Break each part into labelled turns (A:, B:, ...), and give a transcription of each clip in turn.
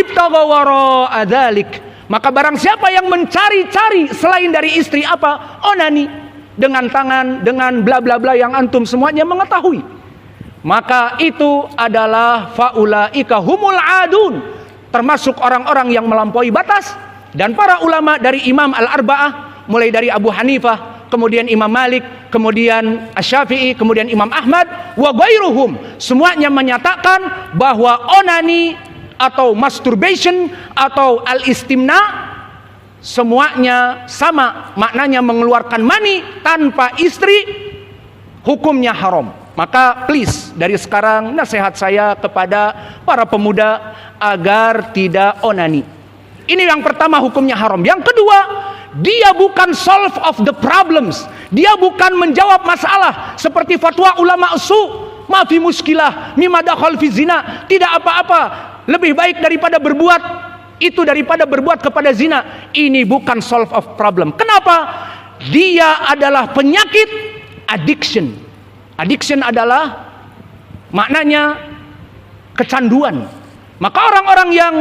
A: ibtagha wara'a dzalik, maka barang siapa yang mencari-cari selain dari istri apa? Onani, dengan tangan, dengan bla bla bla yang antum semuanya mengetahui. Maka itu adalah faulaika humul adun, termasuk orang-orang yang melampaui batas. Dan para ulama dari Imam Al-Arba'ah, mulai dari Abu Hanifah, kemudian Imam Malik, kemudian Asy-Syafi'i, kemudian Imam Ahmad, wa ghairuhum, semuanya menyatakan bahwa onani atau masturbation atau al-istimna semuanya sama maknanya, mengeluarkan mani tanpa istri, hukumnya haram. Maka please, dari sekarang nasihat saya kepada para pemuda agar tidak onani. Ini yang pertama, hukumnya haram. Yang kedua, dia bukan solve of the problems. Dia bukan menjawab masalah seperti fatwa ulama usul, ma fi muskilah mimma dakhal fi zina, tidak apa-apa, lebih baik daripada berbuat itu daripada berbuat kepada zina. Ini bukan solve of problem. Kenapa? Dia adalah penyakit addiction. Addiction adalah maknanya kecanduan. Maka orang-orang yang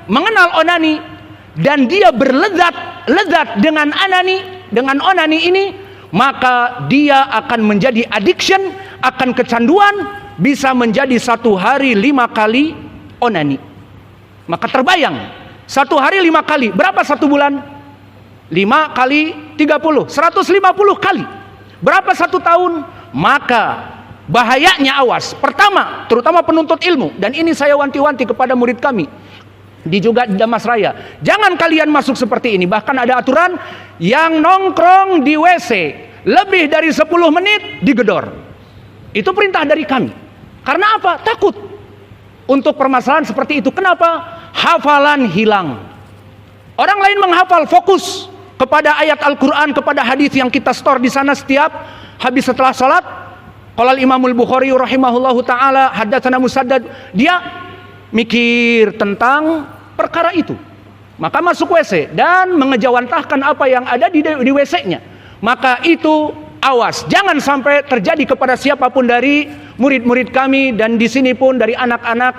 A: mengenal onani dan dia berlezat dengan onani ini, maka dia akan menjadi addiction, akan kecanduan, bisa menjadi 1 hari 5 kali onani. Maka terbayang, 1 hari 5 kali, berapa 1 bulan? 5 kali 30, 150 kali. Berapa 1 tahun? Maka bahayanya awas. Pertama, terutama penuntut ilmu, dan ini saya wanti-wanti kepada murid kami juga di Damas Raya, jangan kalian masuk seperti ini. Bahkan ada aturan yang nongkrong di WC lebih dari 10 menit digedor. Itu perintah dari kami. Karena apa? Takut untuk permasalahan seperti itu. Kenapa? Hafalan hilang. Orang lain menghafal, fokus kepada ayat Al-Quran, kepada hadis yang kita store di sana setiap habis setelah salat. Qala Imamul Bukhari rahimahullahu taala haddatsana Musaddad, dia mikir tentang perkara itu, maka masuk WC dan mengejawantahkan apa yang ada di WC-nya. Maka itu awas, jangan sampai terjadi kepada siapapun dari murid-murid kami, dan di sini pun dari anak-anak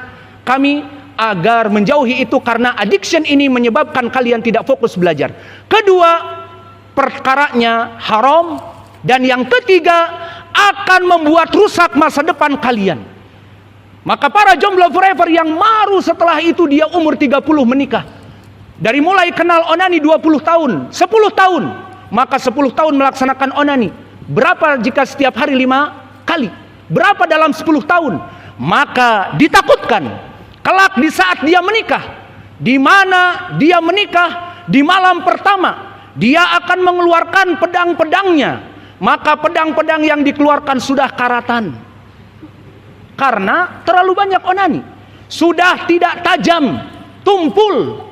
A: kami, agar menjauhi itu, karena addiction ini menyebabkan kalian tidak fokus belajar. Kedua, perkaranya haram, dan yang ketiga akan membuat rusak masa depan kalian. Maka para jomblo forever yang baru setelah itu dia umur 30 menikah, dari mulai kenal onani 20 tahun, 10 tahun, maka 10 tahun melaksanakan onani. Berapa jika setiap hari 5 kali? Berapa dalam 10 tahun? Maka ditakutkan kelak di saat dia menikah, di mana dia menikah di malam pertama, dia akan mengeluarkan pedang-pedangnya. Maka pedang-pedang yang dikeluarkan sudah karatan, karena terlalu banyak onani, sudah tidak tajam, tumpul,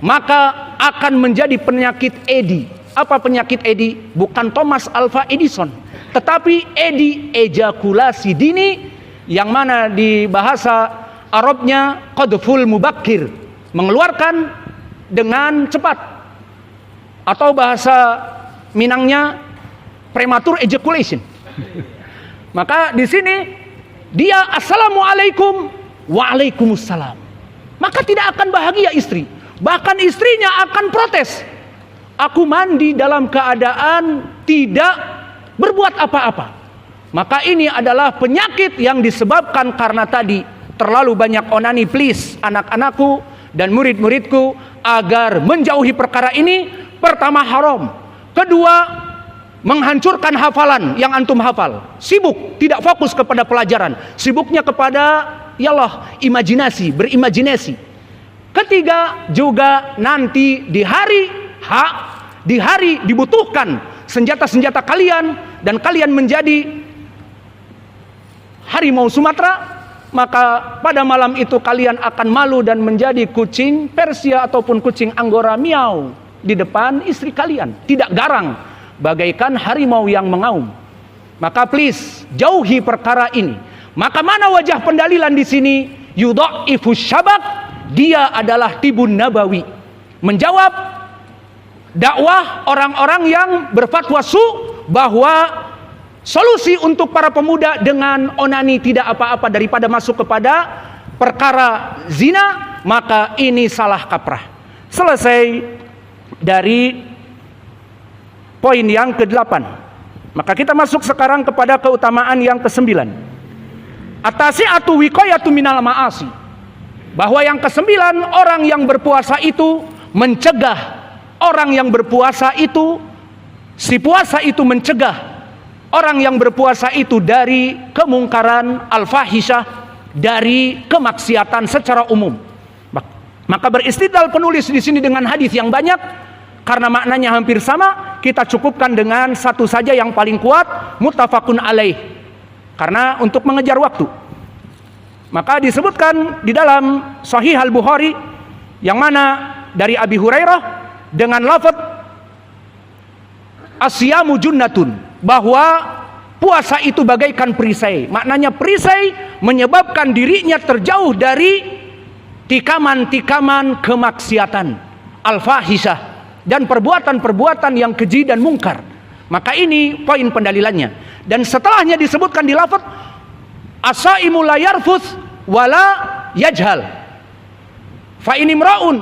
A: maka akan menjadi penyakit EDI. Apa penyakit EDI? Bukan Thomas Alva Edison, tetapi EDI, ejakulasi dini, yang mana di bahasa Arabnya qadful mubakkir, mengeluarkan dengan cepat, atau bahasa Minangnya premature ejaculation. Maka di sini dia assalamualaikum, waalaikumsalam, maka tidak akan bahagia istri. Bahkan istrinya akan protes, aku mandi dalam keadaan tidak berbuat apa-apa. Maka ini adalah penyakit yang disebabkan karena tadi terlalu banyak onani. Please anak-anakku dan murid-muridku agar menjauhi perkara ini. Pertama haram, kedua menghancurkan hafalan yang antum hafal, sibuk tidak fokus kepada pelajaran, sibuknya kepada yalah imajinasi, berimajinasi. Ketiga juga nanti di hari dibutuhkan senjata-senjata kalian, dan kalian menjadi harimau Sumatera, maka pada malam itu kalian akan malu dan menjadi kucing Persia ataupun kucing Anggora miau di depan istri kalian, tidak garang, bagaikan harimau yang mengaum. Maka please jauhi perkara ini. Maka mana wajah pendalilan di sini? Yudha'ifus syabab, dia adalah tibun nabawi, menjawab dakwah orang-orang yang berfatwa bahwa solusi untuk para pemuda dengan onani tidak apa-apa daripada masuk kepada perkara zina, maka ini salah kaprah. Selesai dari poin yang ke-8. Maka kita masuk sekarang kepada keutamaan yang ke-9. At-tasi'atu wiqayatu minal ma'asi. Bahwa yang ke-9, orang yang berpuasa itu mencegah. Orang yang berpuasa itu, si puasa itu mencegah orang yang berpuasa itu dari kemungkaran al-fahisyah, dari kemaksiatan secara umum. Maka beristidlal penulis di sini dengan hadis yang banyak, karena maknanya hampir sama, kita cukupkan dengan satu saja yang paling kuat, muttafaqun alaih. Karena untuk mengejar waktu. Maka disebutkan di dalam Sahih Al-Bukhari, yang mana dari Abi Hurairah dengan lafaz asyamu junnatun, bahwa puasa itu bagaikan perisai. Maknanya perisai menyebabkan dirinya terjauh dari tikaman-tikaman kemaksiatan, al-fahisyah, dan perbuatan-perbuatan yang keji dan mungkar. Maka ini poin pendalilannya. Dan setelahnya disebutkan di lafaz as-saimu la yarfuth wala yajhal. Fa in imraun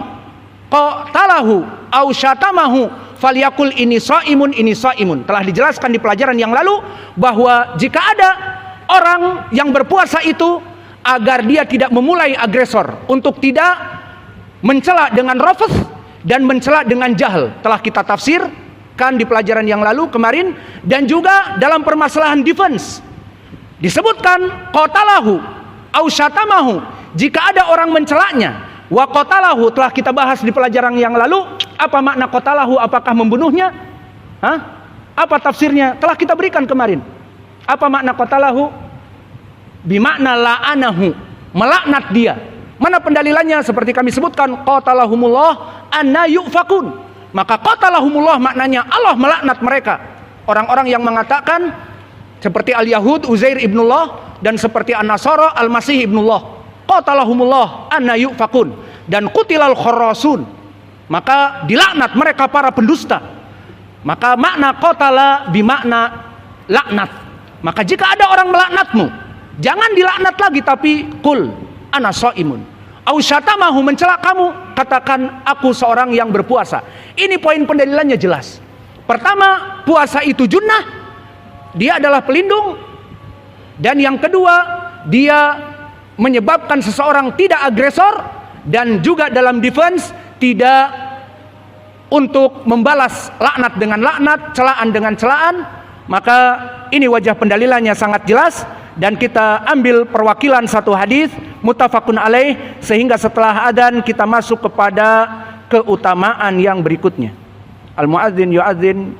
A: qatalahu aw syatamahu falyakul ini saimun. Telah dijelaskan di pelajaran yang lalu bahwa jika ada orang yang berpuasa itu, agar dia tidak memulai agresor, untuk tidak mencela dengan rafath dan mencela dengan jahal. Telah kita tafsirkan di pelajaran yang lalu kemarin. Dan juga dalam permasalahan defense disebutkan qatalahu au syatamahu, jika ada orang mencelanya. Wa qatalahu telah kita bahas di pelajaran yang lalu. Apa makna qatalahu? Apakah membunuhnya? Apa tafsirnya? Telah kita berikan kemarin. Apa makna qatalahu? Bimakna la'anahu, melaknat dia. Mana pendalilannya? Seperti kami sebutkan, qatalahumullah anna yufakun. Maka qatalahumullah maknanya Allah melaknat mereka. Orang-orang yang mengatakan seperti al-Yahud Uzair ibnullah, dan seperti an-Nasara al-Masih ibnullah. Qatalahumullah anna yufakun. Dan qutilal kharasun, maka dilaknat mereka para pendusta. Maka makna qatala bimakna laknat. Maka jika ada orang melaknatmu, jangan dilaknat lagi, tapi kul ana shaimun. Au syatamahu, mencela kamu, katakan aku seorang yang berpuasa. Ini poin pendalilannya jelas. Pertama, puasa itu junnah, dia adalah pelindung. Dan yang kedua, dia menyebabkan seseorang tidak agresor, dan juga dalam defense tidak untuk membalas laknat dengan laknat, celaan dengan celaan. Maka ini wajah pendalilannya sangat jelas. Dan kita ambil perwakilan satu hadis muttafaqun alaih, sehingga setelah adzan kita masuk kepada keutamaan yang berikutnya. Al muadzin yuadzin